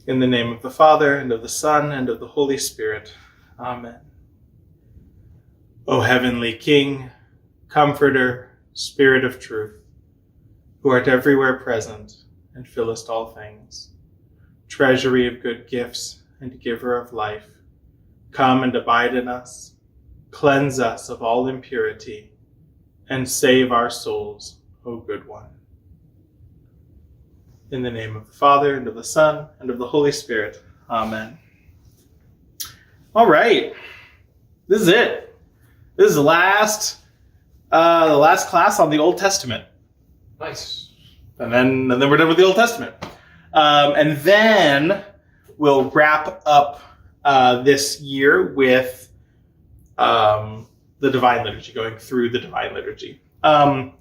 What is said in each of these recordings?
In the name of the Father, and of the Son, and of the Holy Spirit. Amen. O heavenly King, Comforter, Spirit of truth, who art everywhere present and fillest all things, treasury of good gifts and giver of life, come and abide in us, cleanse us of all impurity, and save our souls, O good one. In the name of the Father, and of the Son, and of the Holy Spirit. Amen. All right. This is it. This is the last class on the Old Testament. Nice. And then we're done with the Old Testament. And then we'll wrap up this year with the Divine Liturgy, going through the Divine Liturgy. I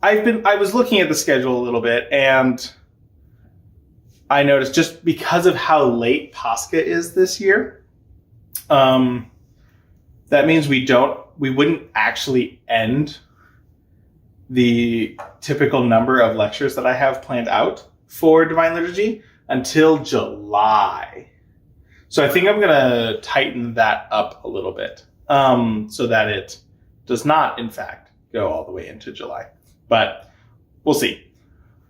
was looking at the schedule a little bit, and I noticed, just because of how late Pascha is this year, that means we wouldn't actually end the typical number of lectures that I have planned out for Divine Liturgy until July. So I think I'm going to tighten that up a little bit, so that it does not, in fact, go all the way into July. But we'll see.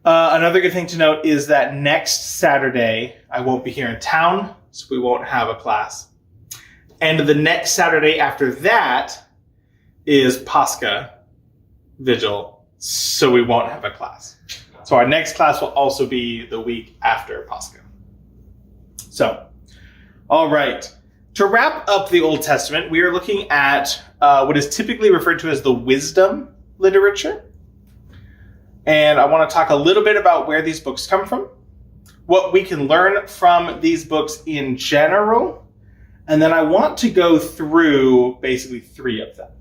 Another good thing to note is that next Saturday, I won't be here in town, so we won't have a class. And the next Saturday after that is Pascha Vigil, so we won't have a class. So our next class will also be the week after Pascha. So, all right. To wrap up the Old Testament, we are looking at what is typically referred to as the wisdom literature. And I want to talk a little bit about where these books come from, what we can learn from these books in general, and then I want to go through basically 3 of them.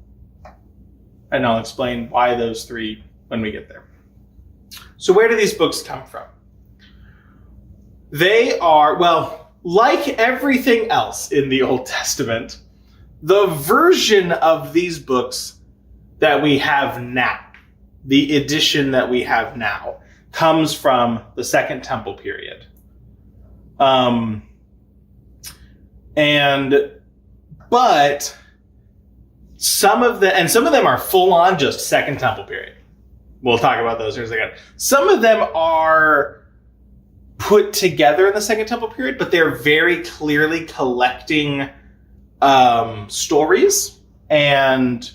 And I'll explain why those 3 when we get there. So where do these books come from? They are, well, like everything else in the Old Testament, the version of these books that we have now, the edition that we have now, comes from the Second Temple period. But some of them are full on just Second Temple period. We'll talk about those in a second. Some of them are put together in the Second Temple period, but they're very clearly collecting stories and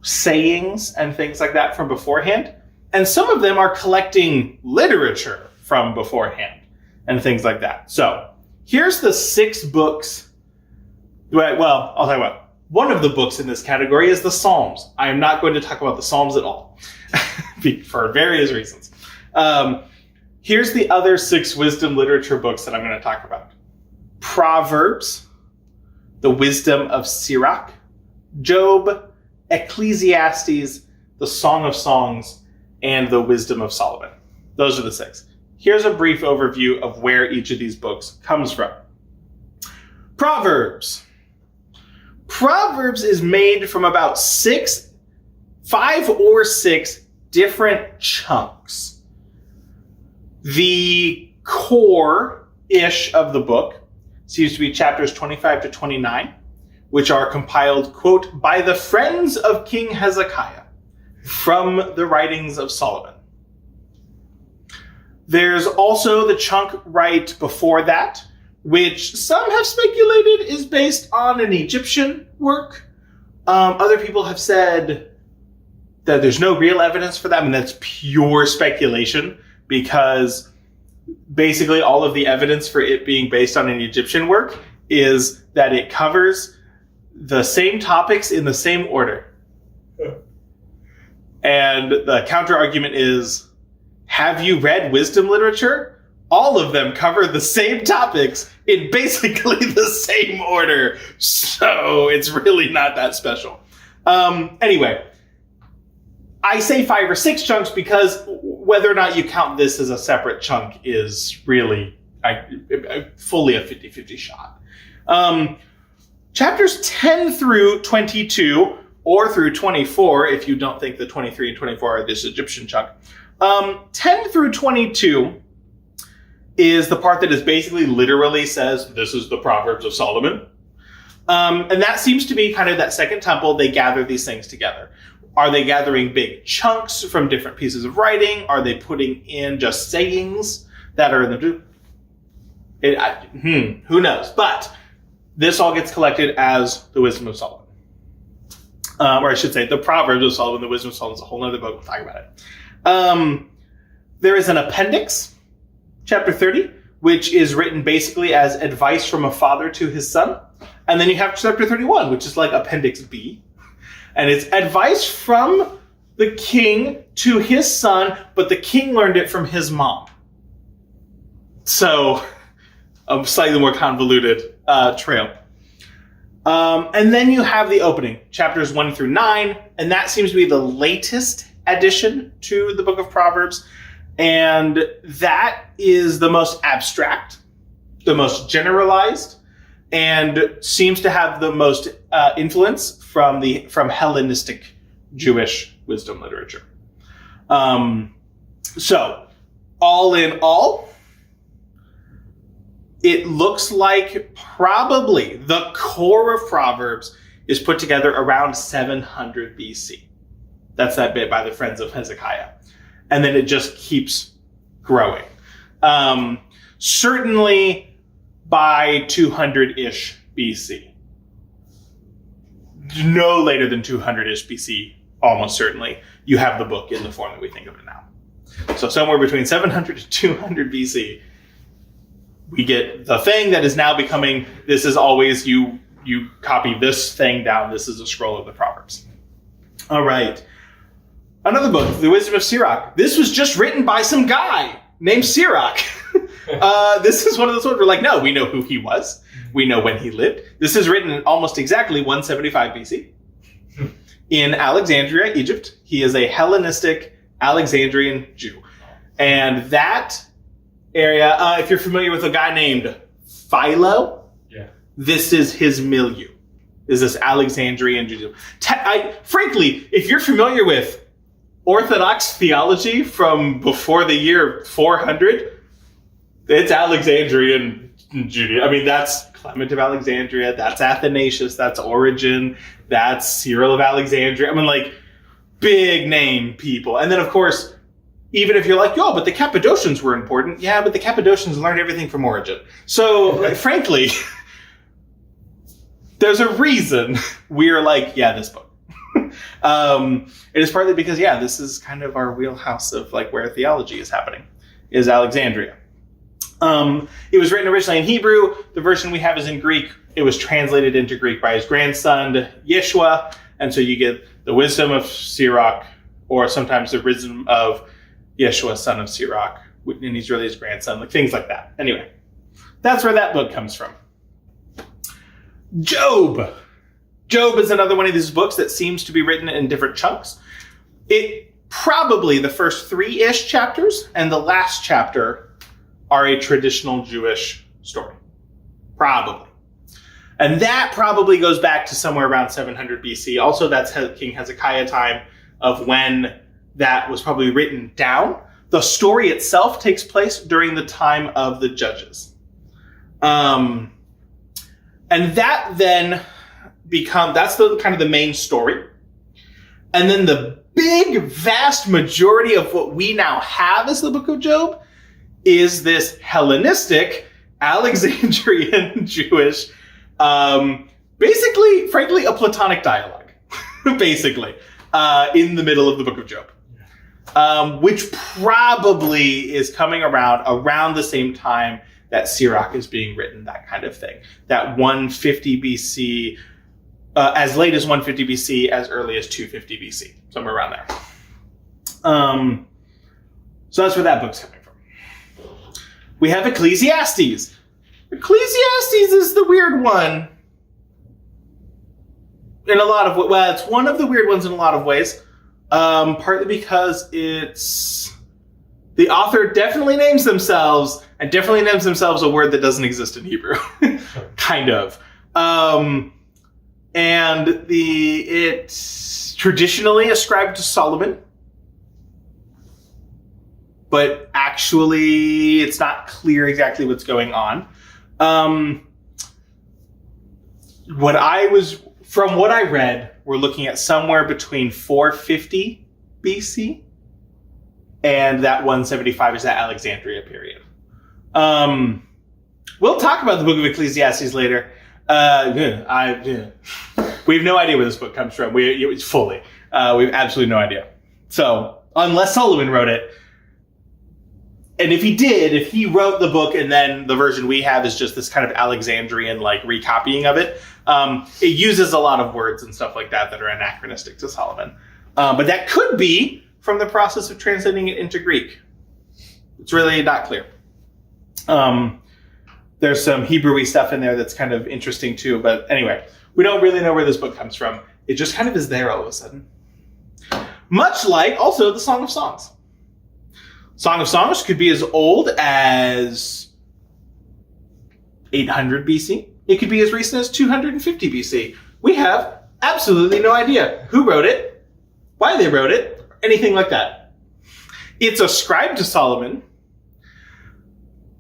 sayings and things like that from beforehand. And some of them are collecting literature from beforehand and things like that. So here's the 6 books. Well, I'll talk about one of the books in this category is the Psalms. I am not going to talk about the Psalms at all for various reasons. Here's the other 6 wisdom literature books that I'm going to talk about. Proverbs, the Wisdom of Sirach, Job, Ecclesiastes, the Song of Songs, and the Wisdom of Solomon. Those are the 6. Here's a brief overview of where each of these books comes from. Proverbs. Proverbs is made from about 5 or 6 different chunks. The core-ish of the book seems to be chapters 25 to 29, which are compiled, quote, by the friends of King Hezekiah from the writings of Solomon. There's also the chunk right before that, which some have speculated is based on an Egyptian work. Other people have said that there's no real evidence for that. I mean, that's pure speculation, because basically all of the evidence for it being based on an Egyptian work is that it covers the same topics in the same order. And the counter argument is, have you read wisdom literature? All of them cover the same topics in basically the same order. So it's really not that special. Anyway, I say 5 or 6 chunks because whether or not you count this as a separate chunk is really fully a 50-50 shot. Chapters 10 through 22, or through 24, if you don't think the 23 and 24 are this Egyptian chunk. 10 through 22 is the part that is basically literally says, this is the Proverbs of Solomon. And that seems to be kind of that second temple. They gather these things together. Are they gathering big chunks from different pieces of writing? Are they putting in just sayings that are in the... who knows? But this all gets collected as the Wisdom of Solomon. Or I should say, the Proverbs of Solomon. The Wisdom of Solomon is a whole other book. We'll talk about it. There is an appendix, chapter 30, which is written basically as advice from a father to his son. And then you have chapter 31, which is like appendix B. And it's advice from the king to his son, but the king learned it from his mom. So, a slightly more convoluted trail. And then you have the opening, chapters 1 through 9, and that seems to be the latest addition to the book of Proverbs. And that is the most abstract, the most generalized, and seems to have the most influence from Hellenistic Jewish wisdom literature. So, all in all, it looks like probably the core of Proverbs is put together around 700 BC. That's that bit by the friends of Hezekiah. And then it just keeps growing. Certainly by 200-ish BC. No later than 200-ish BC, almost certainly, you have the book in the form that we think of it now. So somewhere between 700 to 200 BC, we get the thing that is now becoming, this is always, you copy this thing down, this is a scroll of the Proverbs. All right. Another book, The Wisdom of Sirach. This was just written by some guy named Sirach. This is one of those ones where like, no, we know who he was. We know when he lived. This is written in almost exactly 175 BC in Alexandria, Egypt. He is a Hellenistic Alexandrian Jew. And that area, if you're familiar with a guy named Philo, this is his milieu. Is this Alexandrian Judaism. Frankly, if you're familiar with Orthodox theology from before the year 400, it's Alexandrian Judaism. I mean, that's Clement of Alexandria, that's Athanasius, that's Origen, that's Cyril of Alexandria. I mean, like, big name people. And then, of course, even if you're like, yo, but the Cappadocians were important. Yeah, but the Cappadocians learned everything from Origen. So, like, frankly, there's a reason we're like, yeah, this book. It is partly because, this is kind of our wheelhouse of like where theology is happening, is Alexandria. It was written originally in Hebrew. The version we have is in Greek. It was translated into Greek by his grandson, Yeshua. And so you get the wisdom of Sirach, or sometimes the wisdom of Yeshua, son of Sirach, and he's really his grandson, like things like that. Anyway, that's where that book comes from. Job. Job is another one of these books that seems to be written in different chunks. It probably the first 3-ish chapters and the last chapter are a traditional Jewish story. Probably. And that probably goes back to somewhere around 700 BC. Also, that's King Hezekiah time of when that was probably written down. The story itself takes place during the time of the judges. And that then that's the kind of the main story. And then the big, vast majority of what we now have as the book of Job is this Hellenistic, Alexandrian Jewish, basically, frankly, a Platonic dialogue, basically, in the middle of the book of Job, which probably is coming around the same time that Sirach is being written, that kind of thing. That 150 BC, as late as 150 BC, as early as 250 BC, somewhere around there. So that's where that book's coming from. We have Ecclesiastes. Ecclesiastes is the weird one. In a lot of well, it's one of the weird ones in a lot of ways. Partly because the author definitely names themselves, and definitely names themselves a word that doesn't exist in Hebrew. Kind of. And it's traditionally ascribed to Solomon. but actually it's not clear exactly what's going on. From what I read, we're looking at somewhere between 450 BC and that 175 is that Alexandria period. We'll talk about the book of Ecclesiastes later. We have no idea where this book comes from. We have absolutely no idea. So, unless Solomon wrote it, and if he wrote the book and then the version we have is just this kind of Alexandrian recopying of it, it uses a lot of words and stuff like that are anachronistic to Solomon. But that could be from the process of translating it into Greek. It's really not clear. There's some Hebrew-y stuff in there that's kind of interesting too. But anyway, we don't really know where this book comes from. It just kind of is there all of a sudden. Much like also the Song of Songs. Song of Songs could be as old as 800 BC. It could be as recent as 250 BC. We have absolutely no idea who wrote it, why they wrote it, or anything like that. It's ascribed to Solomon,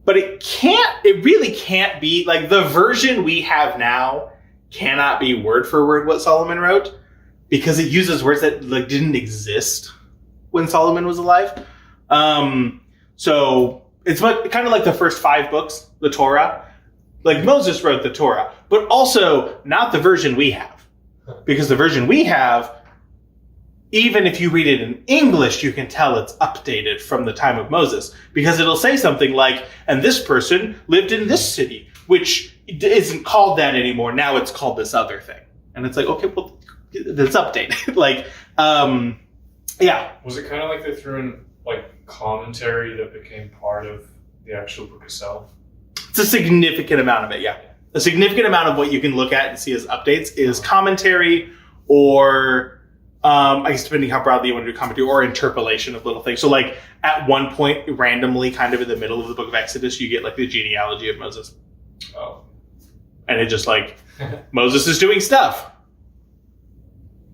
but it really can't be, the version we have now cannot be word for word what Solomon wrote, because it uses words that didn't exist when Solomon was alive. So it's kind of like the first 5 books, the Torah. Moses wrote the Torah, but also not the version we have. Because the version we have, even if you read it in English, you can tell it's updated from the time of Moses. Because it'll say something like, and this person lived in this city, which isn't called that anymore. Now it's called this other thing. And it's okay, well, it's updated. Yeah. Was it kind of like they threw in commentary that became part of the actual book itself? It's a significant amount of it, yeah. A significant amount of what you can look at and see as updates is commentary or, I guess depending how broadly you want to do commentary, or interpolation of little things. So at one point, randomly, kind of in the middle of the book of Exodus, you get the genealogy of Moses. Oh. And it just Moses is doing stuff.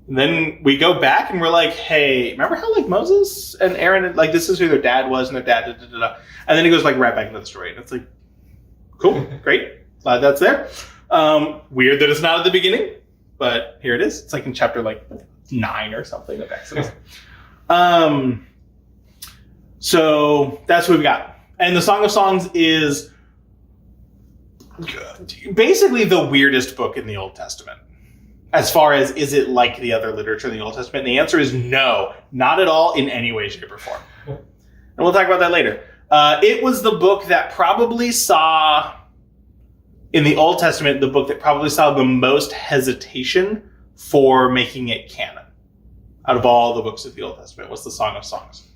And then we go back and we're hey, remember how Moses and Aaron, this is who their dad was and their dad, and then it goes right back into the story. And it's cool, great, glad that's there. Weird that it's not at the beginning, but here it is. It's in chapter 9 or something of Exodus. So that's what we've got. And the Song of Songs is basically the weirdest book in the Old Testament. As far as, is it like the other literature in the Old Testament? And the answer is no, not at all in any way, shape, or form. And we'll talk about that later. It was the book that probably saw, in the Old Testament, the book that probably saw the most hesitation for making it canon. Out of all the books of the Old Testament was the Song of Songs.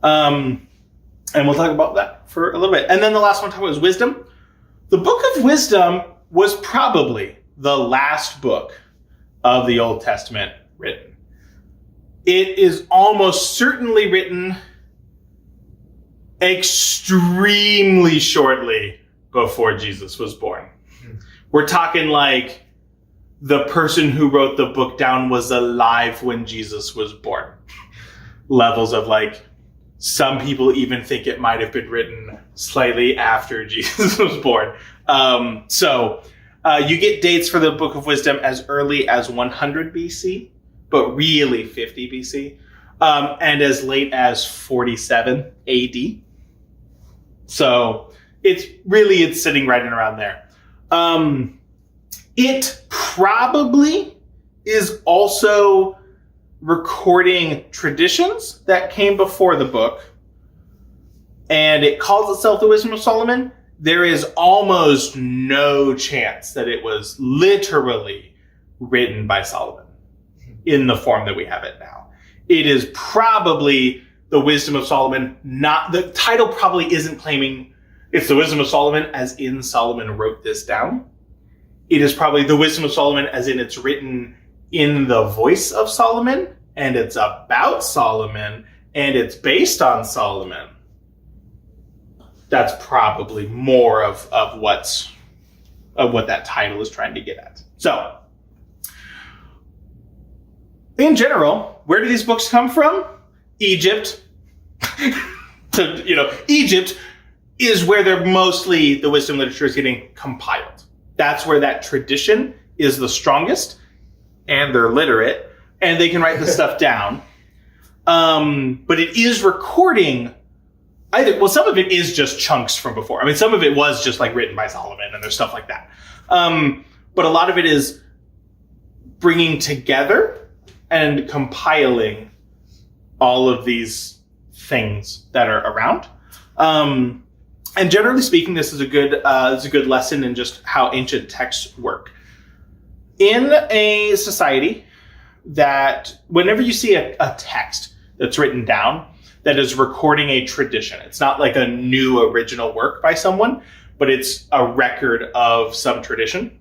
And we'll talk about that for a little bit. And then the last one talk about is Wisdom. The Book of Wisdom was probably the last book of the Old Testament written. It is almost certainly written extremely shortly before Jesus was born. We're talking the person who wrote the book down was alive when Jesus was born. Levels of some people even think it might have been written slightly after Jesus was born. You get dates for the Book of Wisdom as early as 100 BC, but really 50 BC, and as late as 47 AD. So it's sitting right in around there. It probably is also recording traditions that came before the book, and it calls itself the Wisdom of Solomon. There is almost no chance that it was literally written by Solomon in the form that we have it now. It is probably the Wisdom of Solomon. The title probably isn't claiming it's the Wisdom of Solomon as in Solomon wrote this down. It is probably the Wisdom of Solomon as in it's written in the voice of Solomon, and it's about Solomon, and it's based on Solomon. That's probably more of what that title is trying to get at. So, in general, where do these books come from? Egypt. So, Egypt is where the wisdom literature is getting compiled. That's where that tradition is the strongest, and they're literate, and they can write this stuff down. But it is recording some of it is just chunks from before. I mean, some of it was just like written by Solomon, and there's stuff like that. But a lot of it is bringing together and compiling all of these things that are around. And generally speaking, this is a good lesson in just how ancient texts work. In a society that whenever you see a text that's written down that is recording a tradition, it's not like a new original work by someone, but it's a record of some tradition.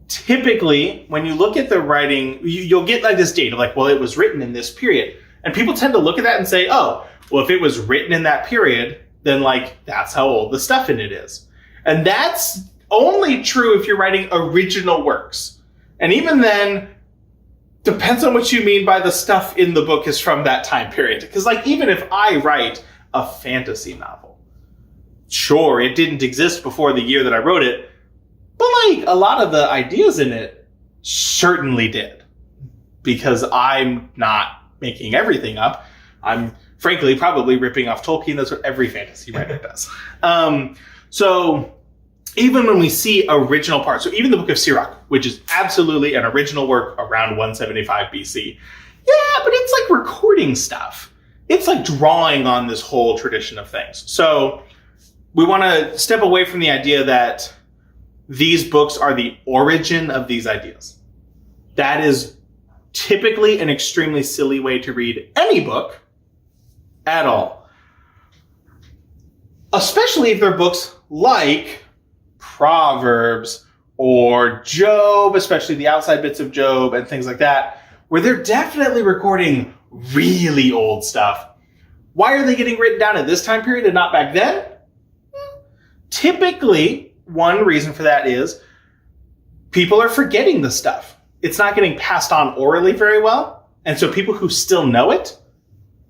Typically, when you look at the writing, you'll get like this date of like, well, it was written in this period. And people tend to look at that and say, oh, well, if it was written in that period, then like that's how old the stuff in it is. And that's only true if you're writing original works. And even then, depends on what you mean by the stuff in the book is from that time period. Because like even if I write a fantasy novel, sure, it didn't exist before the year that I wrote it, but like a lot of the ideas in it certainly did. Because I'm not making everything up. I'm frankly probably ripping off Tolkien. That's what every fantasy writer does. So even when we see original parts, so even the Book of Sirach, which is absolutely an original work around 175 BC, yeah, but it's like recording stuff. It's like drawing on this whole tradition of things. So we want to step away from the idea that these books are the origin of these ideas. That is typically an extremely silly way to read any book at all. Especially if they're books like Proverbs or Job, especially the outside bits of Job and things like that, where they're definitely recording really old stuff. Why are they getting written down at this time period and not back then? Typically, one reason for that is people are forgetting the stuff. It's not getting passed on orally very well. And so people who still know it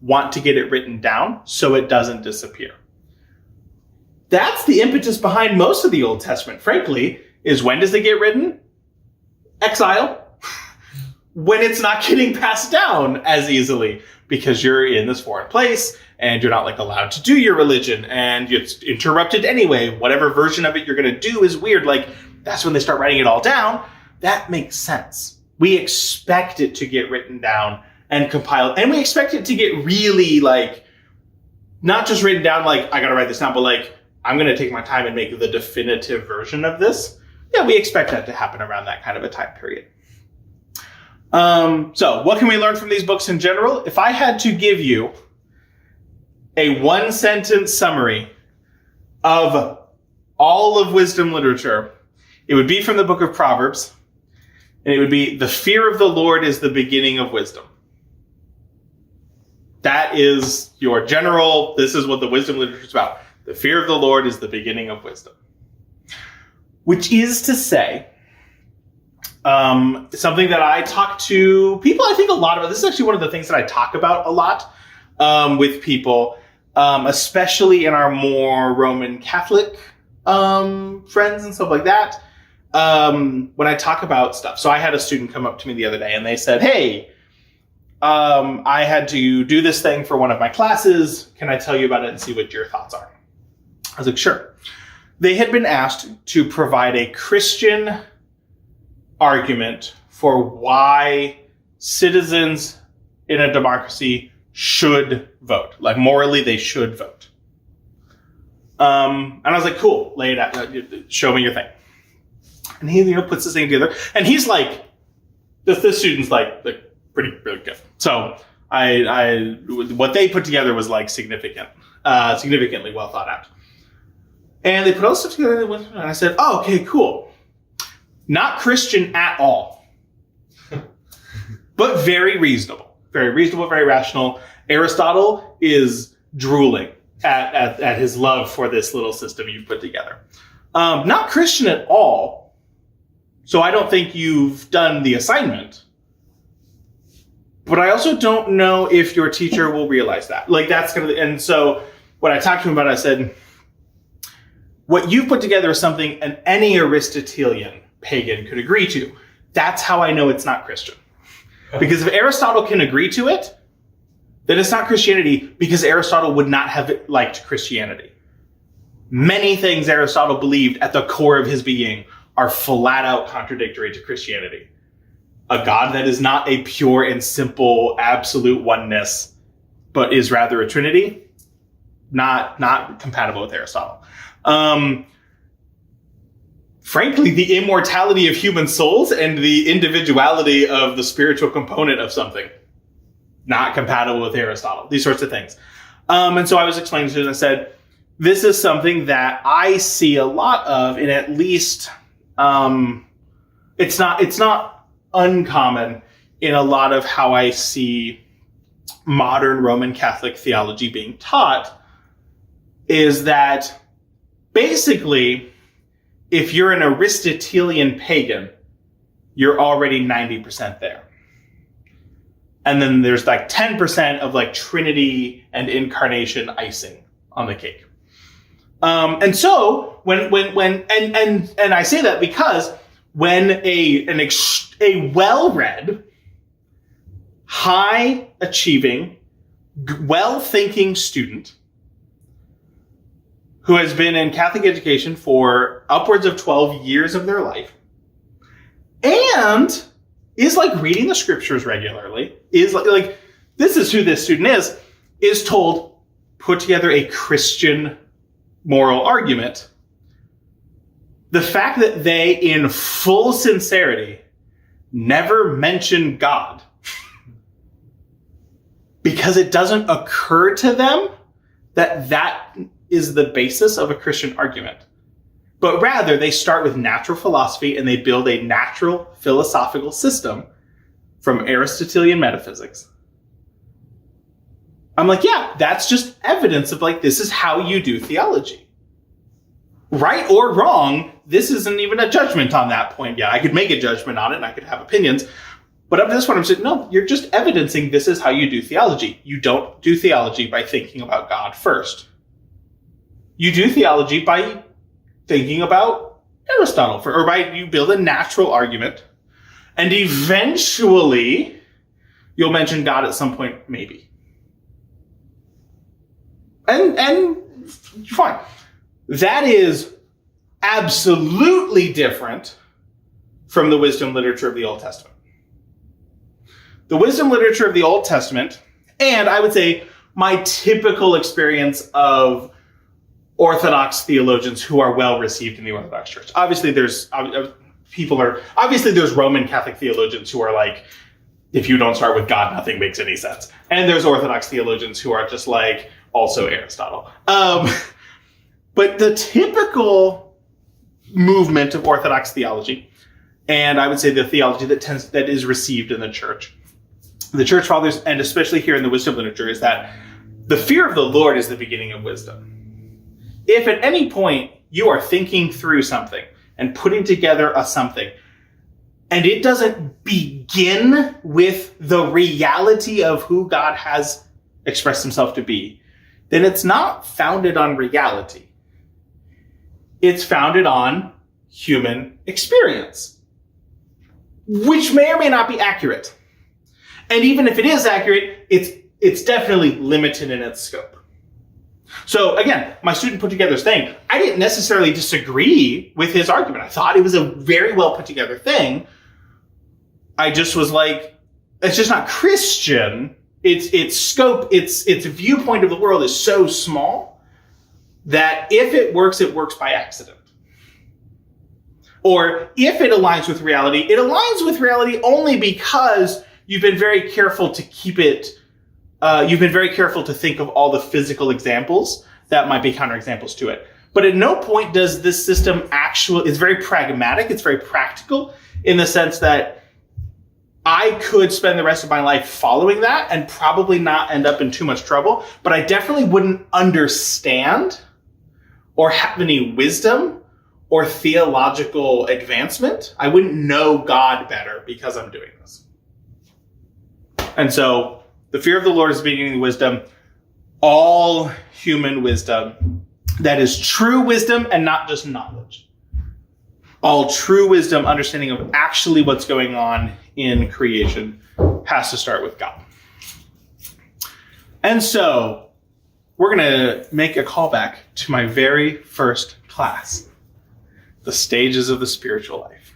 want to get it written down so it doesn't disappear. That's the impetus behind most of the Old Testament, frankly, is when does it get written? Exile. When it's not getting passed down as easily because you're in this foreign place and you're not like allowed to do your religion and it's interrupted anyway. Whatever version of it you're going to do is weird. Like that's when they start writing it all down. That makes sense. We expect it to get written down and compiled. And we expect it to get really like, not just written down like, I got to write this down, but like, I'm going to take my time and make the definitive version of this. Yeah, we expect that to happen around that kind of a time period. So what can we learn from these books in general? If I had to give you a one-sentence summary of all of wisdom literature, it would be from the book of Proverbs, and it would be, the fear of the Lord is the beginning of wisdom. That is your general, this is what the wisdom literature is about. The fear of the Lord is the beginning of wisdom. Which is to say, something that I talk to people, I think a lot about. This is actually one of the things that I talk about a lot with people, especially in our more Roman Catholic friends and stuff like that. When I talk about stuff. So I had a student come up to me the other day and they said, hey, I had to do this thing for one of my classes. Can I tell you about it and see what your thoughts are? I was like, sure. They had been asked to provide a Christian argument for why citizens in a democracy should vote. Like morally, they should vote. And I was like, cool, lay it out. Show me your thing. And he, puts this thing together. And he's like, this student's like pretty really good. So I what they put together was like significantly well thought out. And they put all this stuff together, and I said, oh, okay, cool. Not Christian at all. But very reasonable. Very reasonable, very rational. Aristotle is drooling at his love for this little system you've put together. Not Christian at all. So I don't think you've done the assignment. But I also don't know if your teacher will realize that. Like that's and so what I talked to him about, I said, what you've put together is something any Aristotelian pagan could agree to. That's how I know it's not Christian. Because if Aristotle can agree to it, then it's not Christianity, because Aristotle would not have liked Christianity. Many things Aristotle believed at the core of his being are flat out contradictory to Christianity. A God that is not a pure and simple absolute oneness, but is rather a trinity, not compatible with Aristotle. Frankly, the immortality of human souls and the individuality of the spiritual component of something, not compatible with Aristotle. These sorts of things. And so I was explaining to him, I said, this is something that I see a lot of, and at least it's not uncommon in a lot of how I see modern Roman Catholic theology being taught, is that basically, if you're an Aristotelian pagan, you're already 90% there. And then there's like 10% of like Trinity and incarnation icing on the cake. And so when I say that because when a well-read, high-achieving, well-thinking student who has been in Catholic education for upwards of 12 years of their life and is like reading the scriptures regularly, is like this is who this student is told, put together a Christian moral argument. The fact that they, in full sincerity, never mention God because it doesn't occur to them that is the basis of a Christian argument. But rather, they start with natural philosophy and they build a natural philosophical system from Aristotelian metaphysics. I'm like, yeah, that's just evidence of like, this is how you do theology. Right or wrong, this isn't even a judgment on that point yet. I could make a judgment on it and I could have opinions. But up to this point, I'm saying, no, you're just evidencing this is how you do theology. You don't do theology by thinking about God first. You do theology by thinking about Aristotle, or by you build a natural argument, and eventually you'll mention God at some point, maybe. And fine. That is absolutely different from the wisdom literature of the Old Testament. The wisdom literature of the Old Testament, and I would say my typical experience of Orthodox theologians who are well received in the Orthodox Church. Obviously, there's Roman Catholic theologians who are like, if you don't start with God, nothing makes any sense. And there's Orthodox theologians who are just like, also Aristotle. But the typical movement of Orthodox theology, and I would say the theology that is received in the Church Fathers, and especially here in the wisdom literature, is that the fear of the Lord is the beginning of wisdom. If at any point you are thinking through something and putting together a something, and it doesn't begin with the reality of who God has expressed himself to be, then it's not founded on reality. It's founded on human experience, which may or may not be accurate. And even if it is accurate, it's definitely limited in its scope. So again, my student put together this thing. I didn't necessarily disagree with his argument. I thought it was a very well put together thing. I just was like, it's just not Christian. Its scope, its viewpoint of the world is so small that if it works by accident. Or if it aligns with reality, it aligns with reality only because you've been very careful to keep it. You've been very careful to think of all the physical examples that might be counterexamples to it. But at no point does this system it's very pragmatic, it's very practical in the sense that I could spend the rest of my life following that and probably not end up in too much trouble, but I definitely wouldn't understand or have any wisdom or theological advancement. I wouldn't know God better because I'm doing this. And so the fear of the Lord is the beginning of wisdom. all human wisdom that is true wisdom and not just knowledge. All true wisdom, understanding of actually what's going on in creation, has to start with God. And so we're going to make a callback to my very first class, the stages of the spiritual life.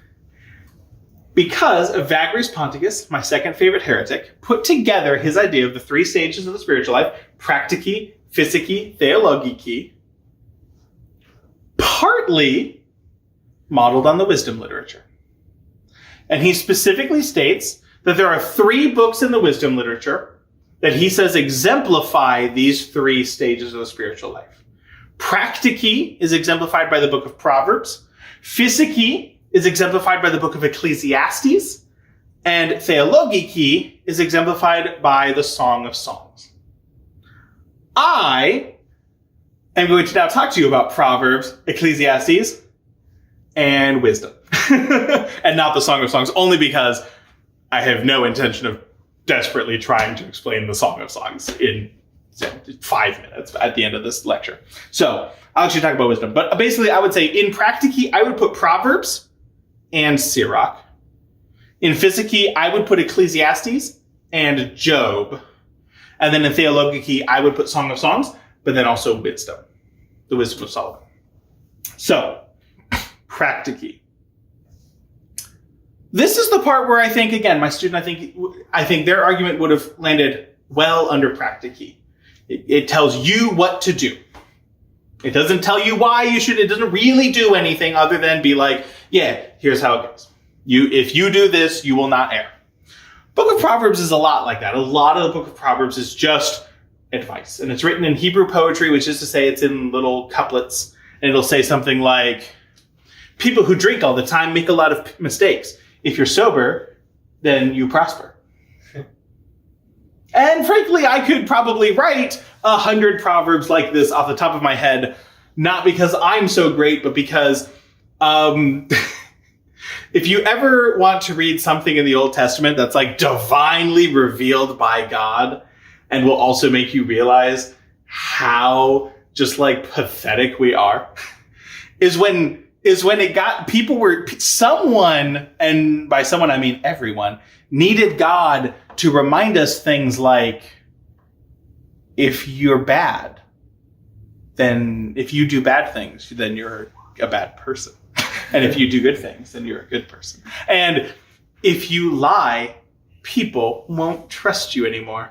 Because Evagrius Ponticus, my second favorite heretic, put together his idea of the three stages of the spiritual life, practici, physici, theologici, partly modeled on the wisdom literature. And he specifically states that there are three books in the wisdom literature that he says exemplify these three stages of the spiritual life. Practici is exemplified by the book of Proverbs. Physici is exemplified by the book of Ecclesiastes. And theologici is exemplified by the Song of Songs. I am going to now talk to you about Proverbs, Ecclesiastes, and wisdom. And not the Song of Songs, only because I have no intention of desperately trying to explain the Song of Songs in 5 minutes at the end of this lecture. So I'll actually talk about wisdom. But basically, I would say in practici, I would put Proverbs and Sirach. In physici, I would put Ecclesiastes and Job. And then in theologici, I would put Song of Songs, but then also wisdom, the wisdom of Solomon. So, practici. This is the part where I think, again, my student, I think their argument would have landed well under practici. It tells you what to do. It doesn't tell you why you should. It doesn't really do anything other than be like, yeah, here's how it goes. If you do this, you will not err. Book of Proverbs is a lot like that. A lot of the book of Proverbs is just advice. And it's written in Hebrew poetry, which is to say it's in little couplets. And it'll say something like, people who drink all the time make a lot of mistakes. If you're sober, then you prosper. And frankly, I could probably write 100 proverbs like this off the top of my head, not because I'm so great, but because if you ever want to read something in the Old Testament that's like divinely revealed by God and will also make you realize how just like pathetic we are, is when it got, someone, and by someone I mean everyone, needed God to remind us things like, if you're bad, then if you do bad things, then you're a bad person. And if you do good things, then you're a good person. And if you lie, people won't trust you anymore.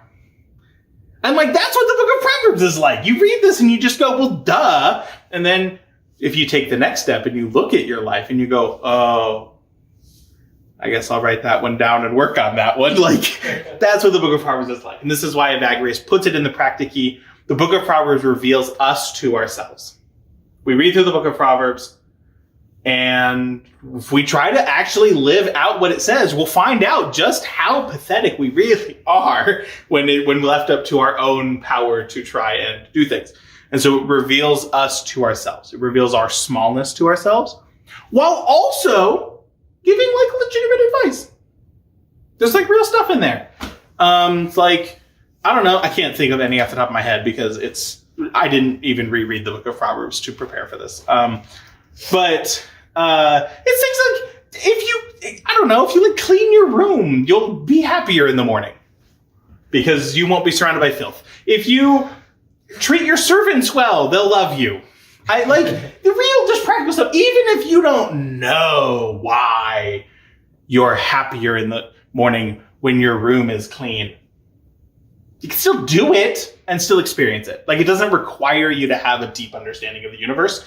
I'm like, that's what the book of Proverbs is like. You read this and you just go, well, duh. And then if you take the next step and you look at your life and you go, oh, I guess I'll write that one down and work on that one. Like, that's what the book of Proverbs is like. And this is why Evagrius puts it in the practici. The book of Proverbs reveals us to ourselves. We read through the book of Proverbs, and if we try to actually live out what it says, we'll find out just how pathetic we really are when left up to our own power to try and do things. And so it reveals us to ourselves. It reveals our smallness to ourselves, while also giving like legitimate advice. There's like real stuff in there. It's like, I don't know. I can't think of any off the top of my head because I didn't even reread the book of Proverbs to prepare for this. But it's things like, if you like clean your room, you'll be happier in the morning because you won't be surrounded by filth. If you treat your servants well, they'll love you. I like the real, just practical stuff. Even if you don't know why you're happier in the morning when your room is clean, you can still do it and still experience it. Like, it doesn't require you to have a deep understanding of the universe.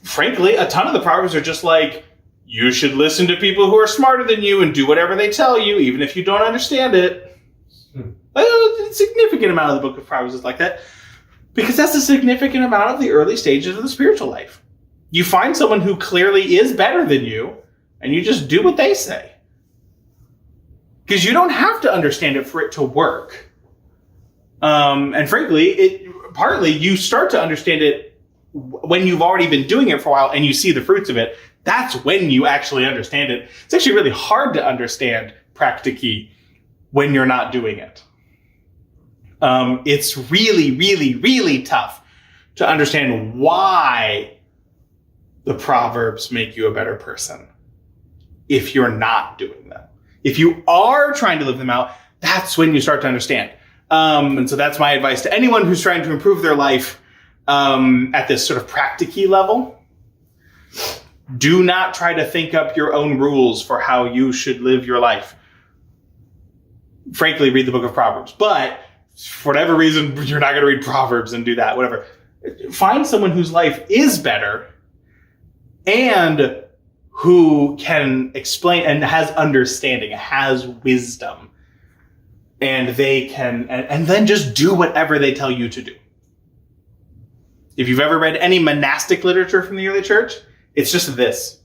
Frankly, a ton of the Proverbs are just like, you should listen to people who are smarter than you and do whatever they tell you, even if you don't understand it. A significant amount of the book of Proverbs is like that. Because that's a significant amount of the early stages of the spiritual life. You find someone who clearly is better than you, and you just do what they say. Because you don't have to understand it for it to work. And frankly, partly you start to understand it when you've already been doing it for a while and you see the fruits of it. That's when you actually understand it. It's actually really hard to understand practici when you're not doing it. It's really, really, really tough to understand why the Proverbs make you a better person if you're not doing them. If you are trying to live them out, that's when you start to understand. And so that's my advice to anyone who's trying to improve their life at this sort of practice level. Do not try to think up your own rules for how you should live your life. Frankly, read the book of Proverbs. But for whatever reason, you're not going to read Proverbs and do that, whatever. Find someone whose life is better and who can explain and has understanding, has wisdom. And they can, and then just do whatever they tell you to do. If you've ever read any monastic literature from the early church, it's just this.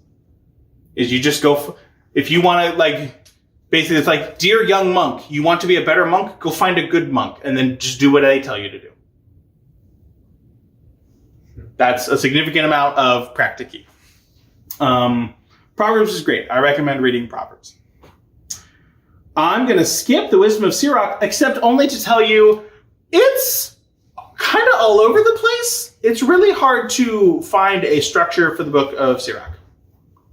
Is you just go, if you want to, like, basically it's like, dear young monk, you want to be a better monk? Go find a good monk and then just do what they tell you to do. That's a significant amount of practice. Proverbs is great. I recommend reading Proverbs. I'm going to skip the Wisdom of Sirach, except only to tell you it's kind of all over the place. It's really hard to find a structure for the book of Sirach.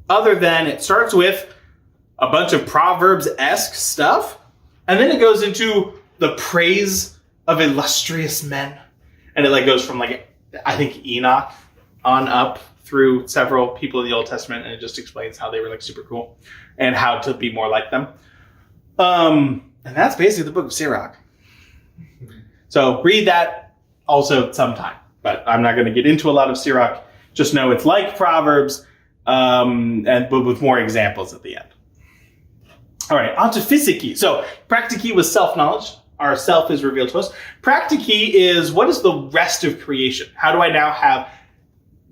Other than it starts with a bunch of Proverbs-esque stuff, and then it goes into the praise of illustrious men. And it like goes from like, I think Enoch on up through several people in the Old Testament, and it just explains how they were like super cool and how to be more like them. And that's basically the book of Sirach. So read that also sometime, but I'm not going to get into a lot of Sirach. Just know it's like Proverbs, but with more examples at the end. All right, on to Physici. So Practice was self-knowledge. Our self is revealed to us. Practice is what is the rest of creation? How do I now have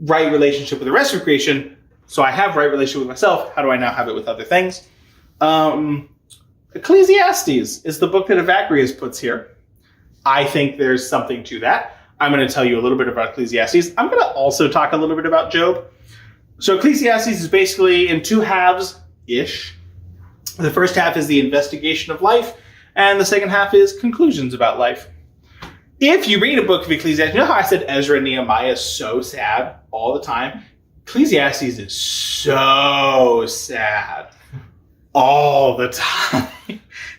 right relationship with the rest of creation? So I have right relationship with myself. How do I now have it with other things? Ecclesiastes is the book that Evagrius puts here. I think there's something to that. I'm going to tell you a little bit about Ecclesiastes. I'm going to also talk a little bit about Job. So Ecclesiastes is basically in two halves-ish. The first half is the investigation of life, and the second half is conclusions about life. If you read a book of Ecclesiastes, you know how I said Ezra and Nehemiah is so sad all the time? Ecclesiastes is so sad all the time.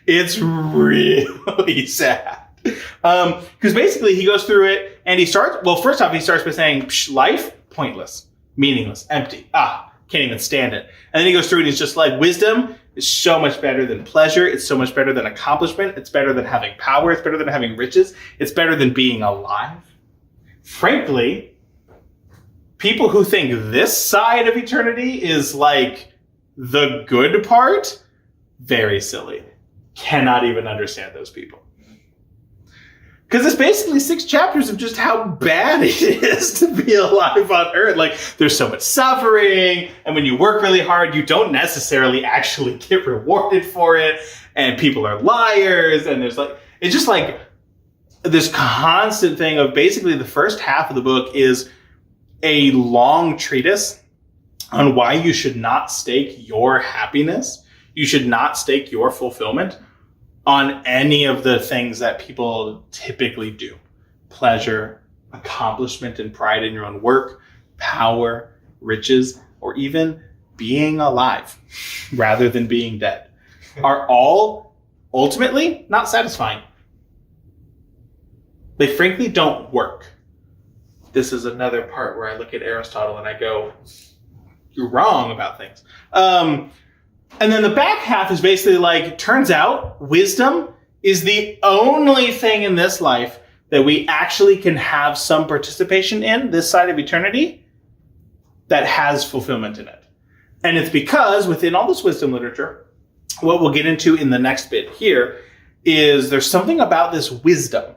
It's really sad. Because basically he goes through it and he starts, well, first off, he starts by saying, life, pointless, meaningless, empty. Can't even stand it. And then he goes through and he's just like, wisdom is so much better than pleasure. It's so much better than accomplishment. It's better than having power. It's better than having riches. It's better than being alive. Frankly, people who think this side of eternity is like the good part, very silly. Cannot even understand those people. Because it's basically 6 chapters of just how bad it is to be alive on Earth. Like, there's so much suffering, and when you work really hard, you don't necessarily actually get rewarded for it, and people are liars, and there's like, it's just like this constant thing of basically the first half of the book is a long treatise on why you should not stake your happiness, you should not stake your fulfillment on any of the things that people typically do. Pleasure, accomplishment and pride in your own work, power, riches, or even being alive rather than being dead are all ultimately not satisfying. They frankly don't work. This is another part where I look at Aristotle and I go, you're wrong about things. And then the back half is basically like, turns out wisdom is the only thing in this life that we actually can have some participation in this side of eternity that has fulfillment in it. And it's because within all this wisdom literature, what we'll get into in the next bit here is there's something about this wisdom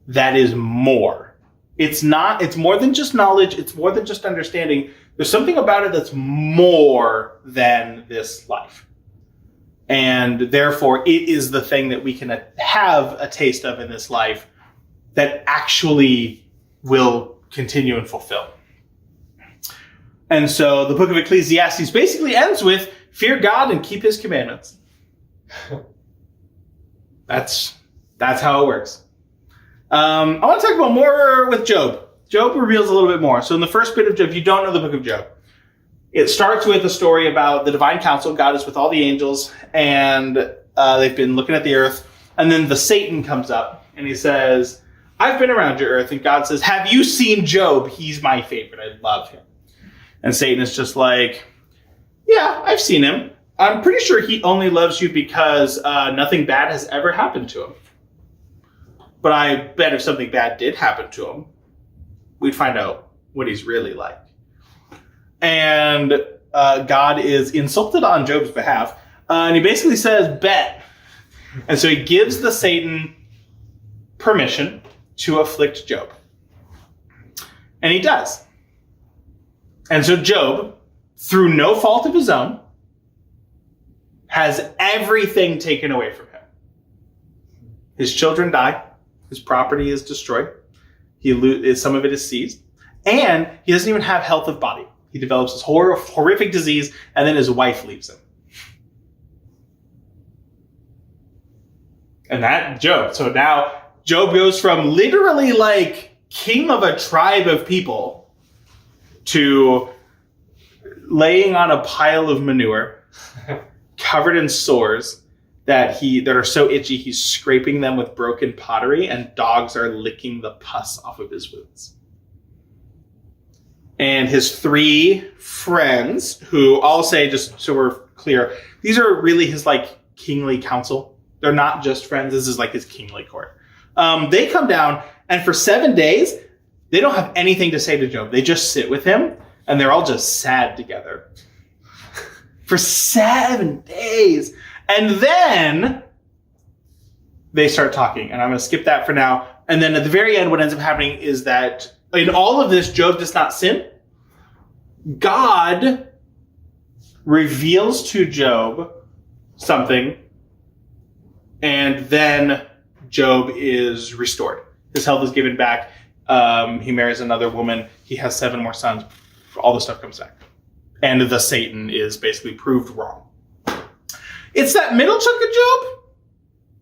that is more. It's more than just knowledge. It's more than just understanding. There's something about it that's more than this life. And therefore, it is the thing that we can have a taste of in this life that actually will continue and fulfill. And so the book of Ecclesiastes basically ends with, fear God and keep his commandments. That's That's how it works. I want to talk about more with Job. Job reveals a little bit more. So in the first bit of Job, if you don't know the book of Job, it starts with a story about the divine council. God is with all the angels, and they've been looking at the earth. And then the Satan comes up, and he says, I've been around your earth. And God says, have you seen Job? He's my favorite. I love him. And Satan is just like, yeah, I've seen him. I'm pretty sure he only loves you because nothing bad has ever happened to him. But I bet if something bad did happen to him, we'd find out what he's really like. And God is insulted on Job's behalf. And he basically says, bet. And so he gives the Satan permission to afflict Job. And he does. And so Job, through no fault of his own, has everything taken away from him. His children die. His property is destroyed. Some of it is seized. And he doesn't even have health of body. He develops this horrific disease, and then his wife leaves him. And that Job. So now Job goes from literally like king of a tribe of people to laying on a pile of manure covered in sores that are so itchy he's scraping them with broken pottery, and dogs are licking the pus off of his wounds. And his 3 friends, who I'll say, just so we're clear, these are really his like kingly council. They're not just friends. This is like his kingly court. They come down, and for 7 days, they don't have anything to say to Job. They just sit with him, and they're all just sad together. For 7 days. And then they start talking, and I'm going to skip that for now. And then at the very end, what ends up happening is that in all of this, Job does not sin. God reveals to Job something, and then Job is restored. His health is given back. He marries another woman. He has 7 more sons. All the stuff comes back. And the Satan is basically proved wrong. It's that middle chunk of Job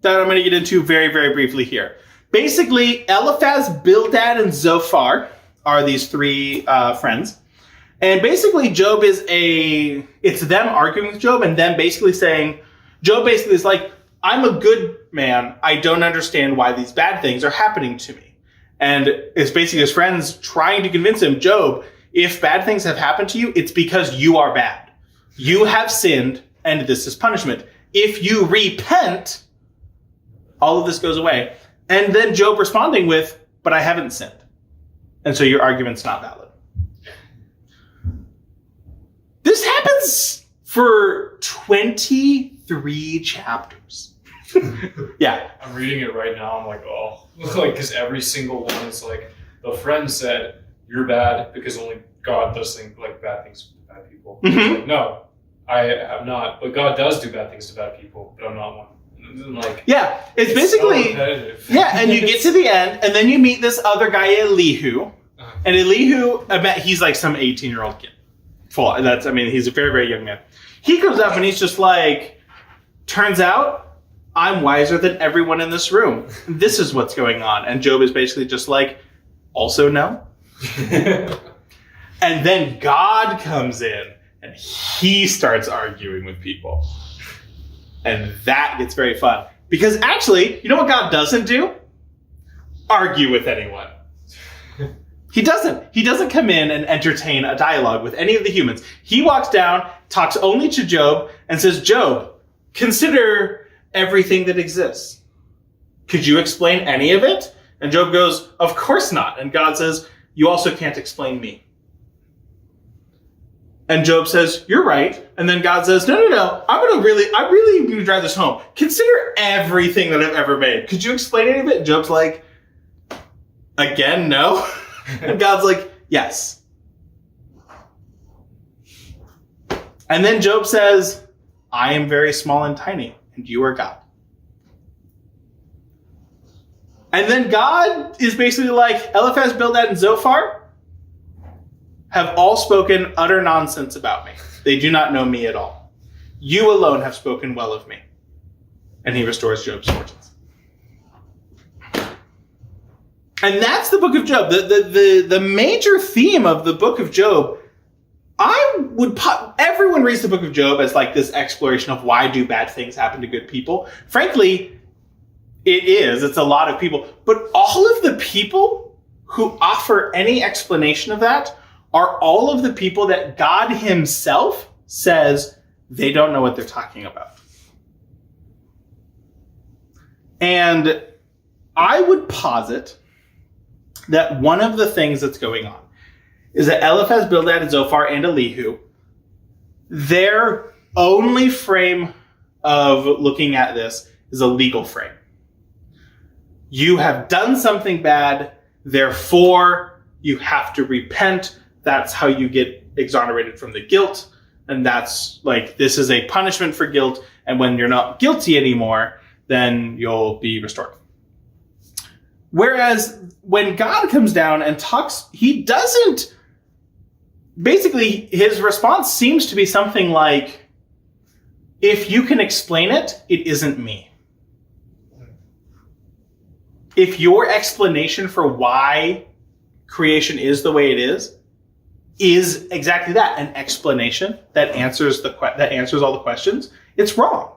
that I'm going to get into very, very briefly here. Basically, Eliphaz, Bildad, and Zophar are these 3 friends. And basically, Job it's them arguing with Job, and them basically saying, Job basically is like, I'm a good man. I don't understand why these bad things are happening to me. And it's basically his friends trying to convince him, Job, if bad things have happened to you, it's because you are bad. You have sinned, and this is punishment. If you repent, all of this goes away. And then Job responding with, but I haven't sinned. And so your argument's not valid. This happens for 23 chapters. Yeah. I'm reading it right now. I'm like, oh. Like, because every single one is like, the friend said, you're bad because only God does things like bad things to bad people. Mm-hmm. Like, no, I am not. But God does do bad things to bad people, but I'm not one. And like, yeah, it's basically, so yeah, and you get to the end, and then you meet this other guy, Elihu. And Elihu, I bet he's like some 18-year-old kid. He's a very, very young man. He comes up and he's just like, turns out I'm wiser than everyone in this room. This is what's going on. And Job is basically just like, also no. And then God comes in and he starts arguing with people. And that gets very fun. Because actually, you know what God doesn't do? Argue with anyone. He doesn't. He doesn't come in and entertain a dialogue with any of the humans. He walks down, talks only to Job, and says, Job, consider everything that exists. Could you explain any of it? And Job goes, of course not. And God says, you also can't explain me. And Job says, you're right. And then God says, no. I really need to drive this home. Consider everything that I've ever made. Could you explain any of it? And Job's like, again, no. And God's like, yes. And then Job says, I am very small and tiny, and you are God. And then God is basically like, Eliphaz, Bildad, and Zophar have all spoken utter nonsense about me. They do not know me at all. You alone have spoken well of me. And he restores Job's fortunes. And that's the book of Job. The major theme of the book of Job, everyone reads the book of Job as like this exploration of why do bad things happen to good people. Frankly, it's a lot of people. But all of the people who offer any explanation of that are all of the people that God himself says they don't know what they're talking about. And I would posit that one of the things that's going on is that Eliphaz, Bildad, and Zophar, and Elihu, their only frame of looking at this is a legal frame. You have done something bad, therefore you have to repent. That's how you get exonerated from the guilt. And that's like, this is a punishment for guilt. And when you're not guilty anymore, then you'll be restored. Whereas when God comes down and talks, he doesn't, basically his response seems to be something like, if you can explain it, it isn't me. If your explanation for why creation is the way it is exactly that, an explanation that answers all the questions, it's wrong.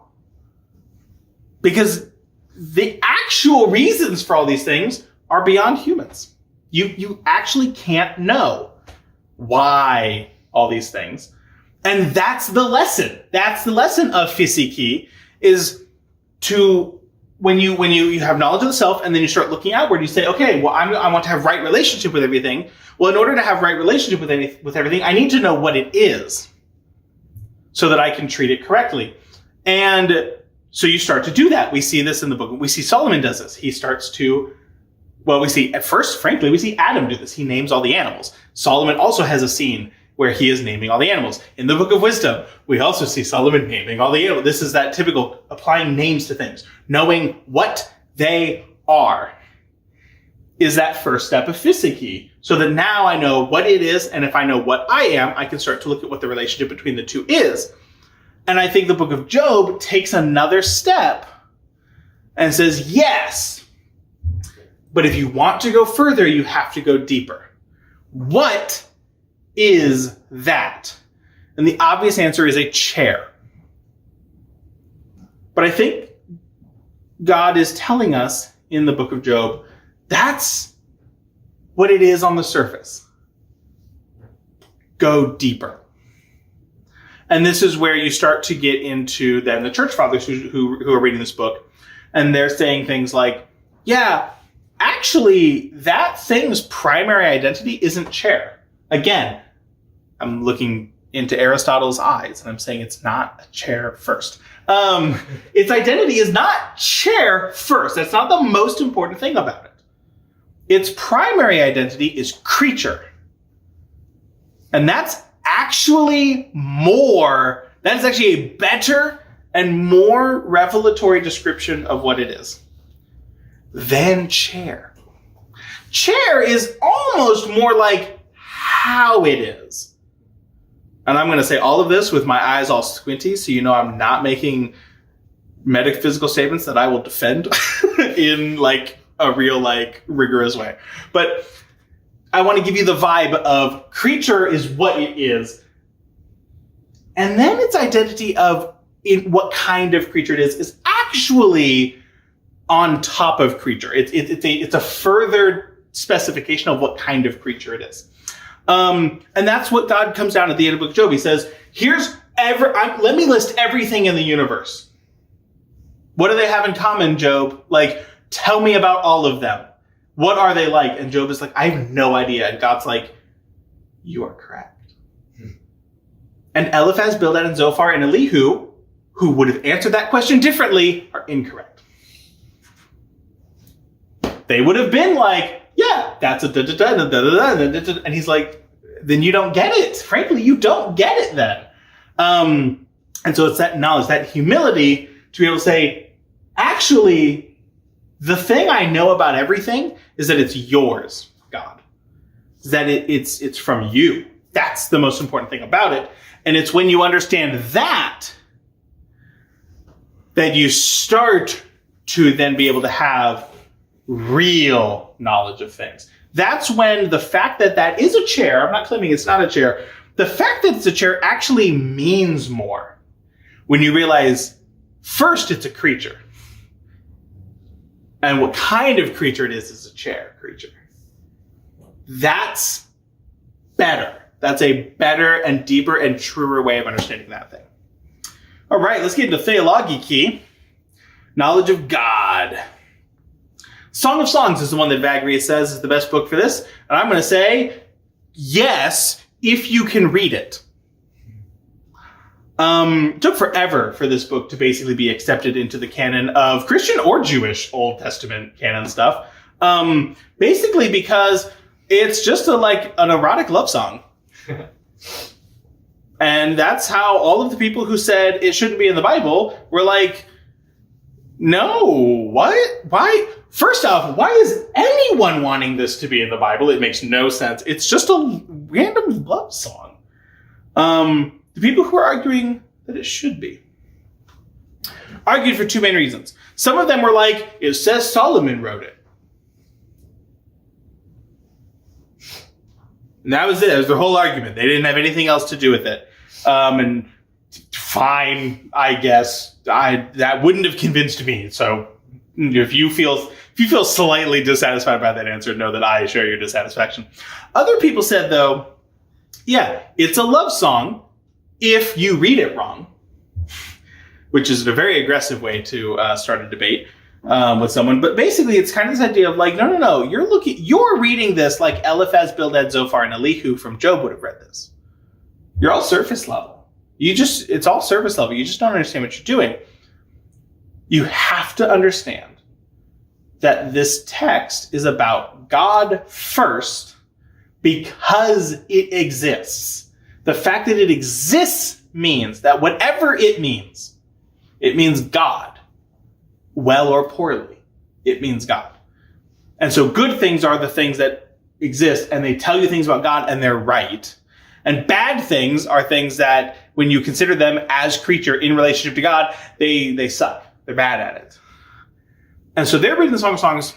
Because the actual reasons for all these things are beyond humans. You actually can't know why all these things. And that's the lesson. That's the lesson of physique, is to, when you have knowledge of the self and then you start looking outward, you say, okay, well, I want to have right relationship with everything. Well, in order to have right relationship with everything, I need to know what it is so that I can treat it correctly. And so you start to do that. We see this in the book. We see Solomon does this. He starts to, well, we see at first, frankly, we see Adam do this. He names all the animals. Solomon also has a scene where he is naming all the animals. In the book of wisdom, we also see Solomon naming all the animals. This is that typical applying names to things, knowing what they are, is that first step of physique. So that now I know what it is, and if I know what I am, I can start to look at what the relationship between the two is. And I think the book of Job takes another step and says, yes, but if you want to go further, you have to go deeper. What is that? And the obvious answer is a chair. But I think God is telling us in the book of Job, that's what it is on the surface. Go deeper. And this is where you start to get into then the church fathers who are reading this book. And they're saying things like, yeah, actually, that thing's primary identity isn't chair. Again, I'm looking into Aristotle's eyes, and I'm saying it's not a chair first. Its identity is not chair first. That's not the most important thing about it. Its primary identity is creature. And that's actually that is actually a better and more revelatory description of what it is than chair. Chair is almost more like how it is. And I'm going to say all of this with my eyes all squinty, so you know I'm not making metaphysical statements that I will defend in like a real like rigorous way. But I want to give you the vibe of creature is what it is. And then its identity of in what kind of creature it is actually on top of creature. It's a further specification of what kind of creature it is. And that's what God comes down at the end of the book of Job. He says, let me list everything in the universe. What do they have in common, Job? Like, tell me about all of them. What are they like? And Job is like, I have no idea. And God's like, you are correct. And Eliphaz, Bildad, and Zophar, and Elihu, who would have answered that question differently, are incorrect. They would have been like, yeah, that's a da-da-da, da-da-da, and he's like, then you don't get it. Frankly, you don't get it then. And so it's that knowledge, that humility to be able to say, actually, the thing I know about everything is that it's yours, God. That it's from you. That's the most important thing about it. And it's when you understand that you start to then be able to have real knowledge of things. That's when the fact that that is a chair, I'm not claiming it's not a chair, the fact that it's a chair actually means more. When you realize, first, it's a creature. And what kind of creature it is a chair creature. That's better. That's a better and deeper and truer way of understanding that thing. All right, let's get into theology. Knowledge of God. Song of Songs is the one that Vagrius says is the best book for this. And I'm going to say, yes, if you can read it. It took forever for this book to basically be accepted into the canon of Christian or Jewish Old Testament canon stuff. Basically because it's just an erotic love song. And that's how all of the people who said it shouldn't be in the Bible were like, no, what? Why? First off, why is anyone wanting this to be in the Bible? It makes no sense. It's just a random love song. The people who are arguing that it should be argued for two main reasons. Some of them were like, it says Solomon wrote it. And that was it. That was their whole argument. They didn't have anything else to do with it. And fine, I guess. That wouldn't have convinced me. So if you feel slightly dissatisfied by that answer, know that I share your dissatisfaction. Other people said, though, yeah, it's a love song if you read it wrong, which is a very aggressive way to start a debate with someone. But basically, it's kind of this idea of like, no. You're reading this like Eliphaz, Bildad, Zophar, and Elihu from Job would have read this. You're all surface level. It's all surface level. You just don't understand what you're doing. You have to understand that this text is about God first because it exists. The fact that it exists means that whatever it means God. Well or poorly, it means God. And so good things are the things that exist and they tell you things about God and they're right. And bad things are things that when you consider them as creature in relationship to God, they suck. They're bad at it. And so they're reading the Song of Songs.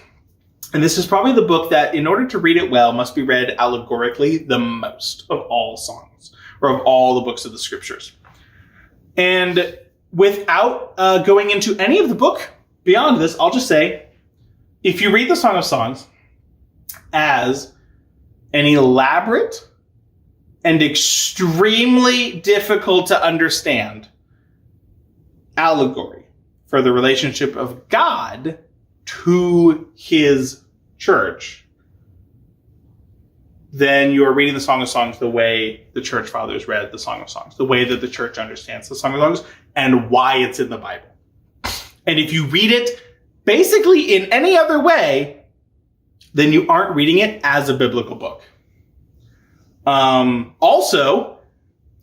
And this is probably the book that, in order to read it well, must be read allegorically the most of all songs, or of all the books of the scriptures. And without going into any of the book beyond this, I'll just say, if you read the Song of Songs as an elaborate and extremely difficult to understand allegory for the relationship of God to his church, then you are reading the Song of Songs the way the church fathers read the Song of Songs, the way that the church understands the Song of Songs, and why it's in the Bible. And if you read it basically in any other way, then you aren't reading it as a biblical book. Also,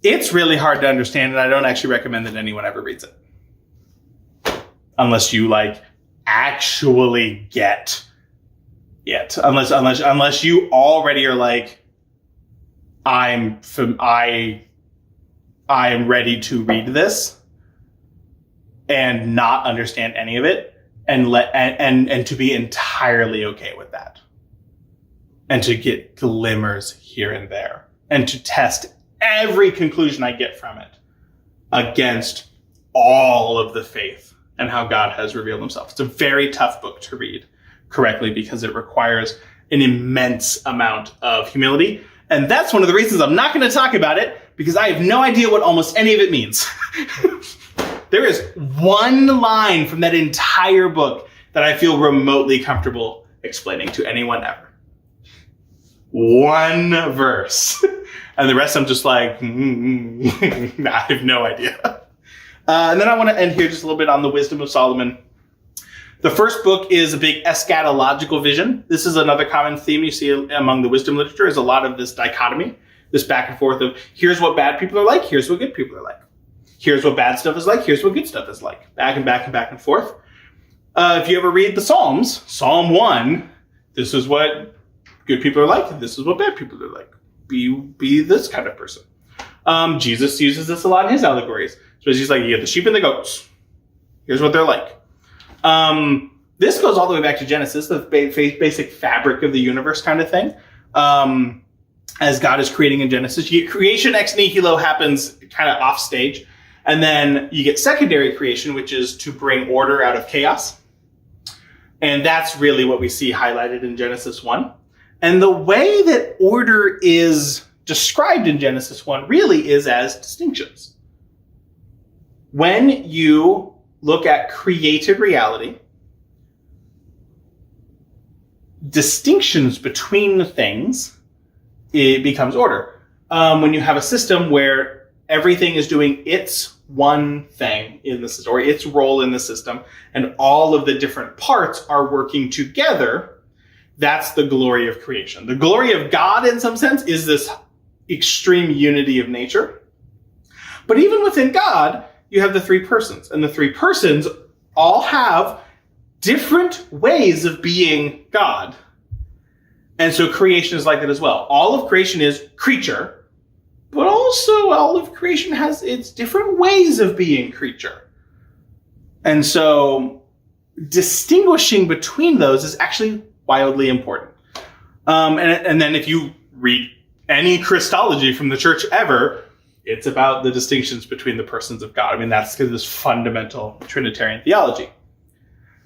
it's really hard to understand, and I don't actually recommend that anyone ever reads it. Unless you actually get it. Unless you already are like, I am ready to read this and not understand any of it and to be entirely okay with that. And to get glimmers here and there. And to test every conclusion I get from it against all of the faith and how God has revealed himself. It's a very tough book to read correctly because it requires an immense amount of humility. And that's one of the reasons I'm not going to talk about it, because I have no idea what almost any of it means. There is one line from that entire book that I feel remotely comfortable explaining to anyone ever. One verse. And the rest I'm just like, I have no idea. And then I want to end here just a little bit on the wisdom of Solomon. The first book is a big eschatological vision. This is another common theme you see among the wisdom literature, is a lot of this dichotomy, this back and forth of here's what bad people are like, here's what good people are like. Here's what bad stuff is like, here's what good stuff is like. Back and back and back and forth. If you ever read the Psalms, Psalm 1, this is what good people are like, and this is what bad people are like. Be this kind of person. Jesus uses this a lot in his allegories. So he's like, you have the sheep and the goats. Here's what they're like. This goes all the way back to Genesis, the basic fabric of the universe kind of thing. As God is creating in Genesis, you get creation ex nihilo happens kind of off stage. And then you get secondary creation, which is to bring order out of chaos. And that's really what we see highlighted in Genesis 1. And the way that order is described in Genesis 1 really is as distinctions. When you look at created reality, distinctions between the things, it becomes order. When you have a system where everything is doing its one thing in the system, or its role in the system, and all of the different parts are working together, that's the glory of creation. The glory of God, in some sense, is this extreme unity of nature. But even within God, you have the three persons, and the three persons all have different ways of being God. And so creation is like that as well. All of creation is creature, but also all of creation has its different ways of being creature. And so distinguishing between those is actually wildly important. And then if you read any Christology from the church ever, it's about the distinctions between the persons of God. I mean, that's this fundamental Trinitarian theology.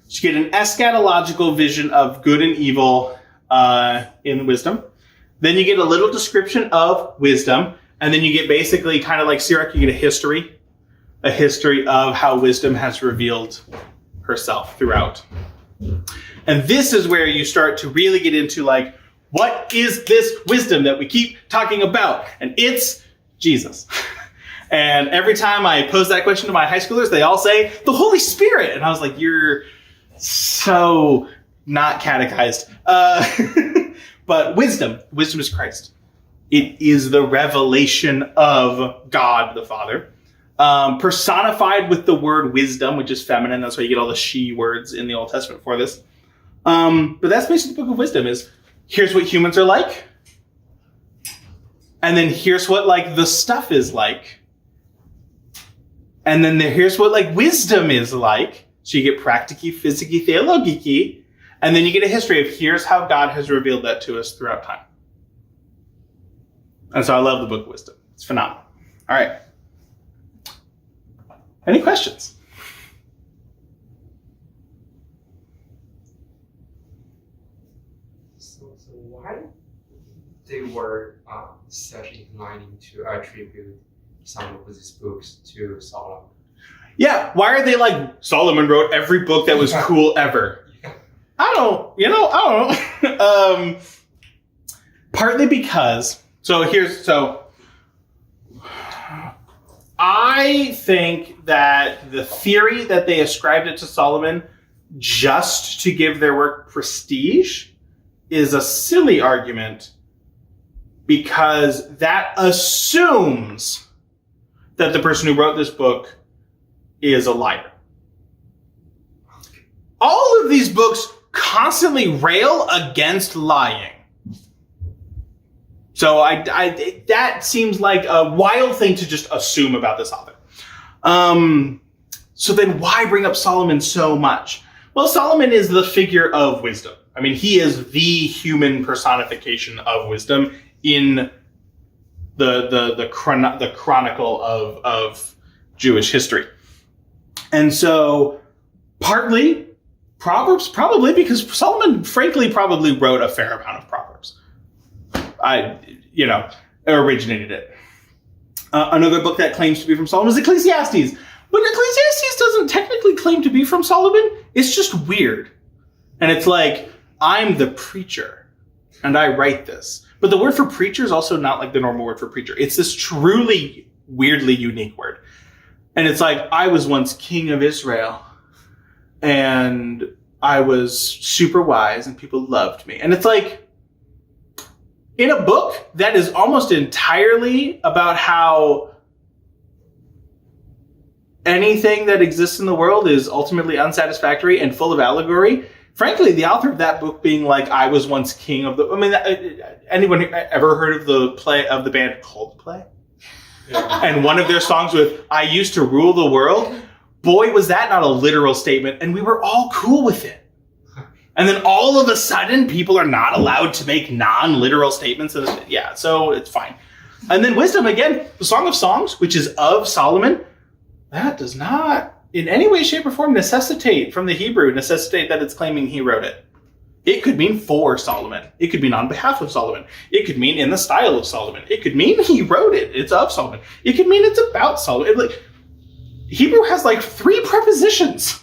So you get an eschatological vision of good and evil in wisdom. Then you get a little description of wisdom. And then you get basically kind of like Sirach, you get a history of how wisdom has revealed herself throughout. And this is where you start to really get into like, what is this wisdom that we keep talking about? And it's Jesus. And every time I pose that question to my high schoolers, they all say, the Holy Spirit. And I was like, you're so not catechized. But wisdom is Christ. It is the revelation of God the Father. Personified with the word wisdom, which is feminine. That's why you get all the she words in the Old Testament for this. But that's basically the book of wisdom is, here's what humans are like. And then here's what like the stuff is like. And then here's what like wisdom is like. So you get practici, physici, theologici. And then you get a history of here's how God has revealed that to us throughout time. And so I love the book of wisdom. It's phenomenal. All right. Any questions? So why they were such inclining to attribute some of these books to Solomon? Yeah. Why are they like, Solomon wrote every book that was cool ever? I don't know. Partly because, I think that the theory that they ascribed it to Solomon just to give their work prestige is a silly argument, because that assumes that the person who wrote this book is a liar. All of these books constantly rail against lying. So that seems like a wild thing to just assume about this author. So then why bring up Solomon so much? Well, Solomon is the figure of wisdom. I mean, he is the human personification of wisdom in the chronicle of Jewish history. And so partly Proverbs, probably because Solomon frankly probably wrote a fair amount of Proverbs. Originated it. Another book that claims to be from Solomon is Ecclesiastes. But Ecclesiastes doesn't technically claim to be from Solomon. It's just weird. And it's like, I'm the preacher, and I write this. But the word for preacher is also not like the normal word for preacher. It's this truly weirdly unique word. And it's like, I was once king of Israel, and I was super wise, and people loved me. And it's like, in a book that is almost entirely about how anything that exists in the world is ultimately unsatisfactory and full of allegory. Frankly, the author of that book being like, I was once king of the... I mean, anyone ever heard of the band Coldplay? Yeah. And one of their songs with, I used to rule the world? Boy, was that not a literal statement. And we were all cool with it. And then all of a sudden, people are not allowed to make non-literal statements. Yeah, so it's fine. And then wisdom, again, the Song of Songs, which is of Solomon, that does not in any way, shape, or form necessitate that it's claiming he wrote it. It could mean for Solomon. It could mean on behalf of Solomon. It could mean in the style of Solomon. It could mean he wrote it. It's of Solomon. It could mean it's about Solomon. Hebrew has 3 prepositions.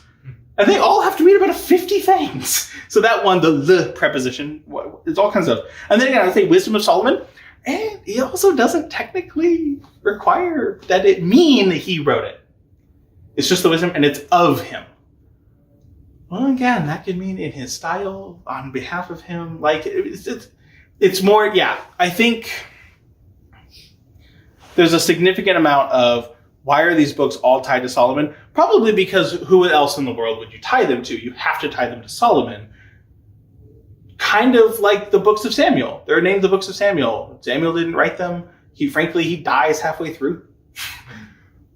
And they all have to mean about 50 things. So that one, the preposition, it's all kinds of. And then again, I say wisdom of Solomon. And it also doesn't technically require that it mean he wrote it. It's just the wisdom, and it's of him. Well, again, that could mean in his style, on behalf of him. It's more, yeah. I think there's a significant amount of why are these books all tied to Solomon? Probably because who else in the world would you tie them to? You have to tie them to Solomon. Kind of like the books of Samuel. They're named the books of Samuel. Samuel didn't write them. He dies halfway through.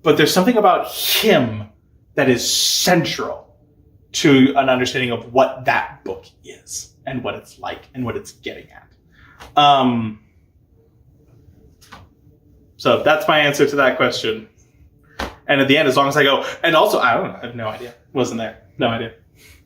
But there's something about him that is central to an understanding of what that book is and what it's like and what it's getting at. So that's my answer to that question. And at the end, as long as I go, and also, I don't know, I have no idea. Wasn't there. No idea.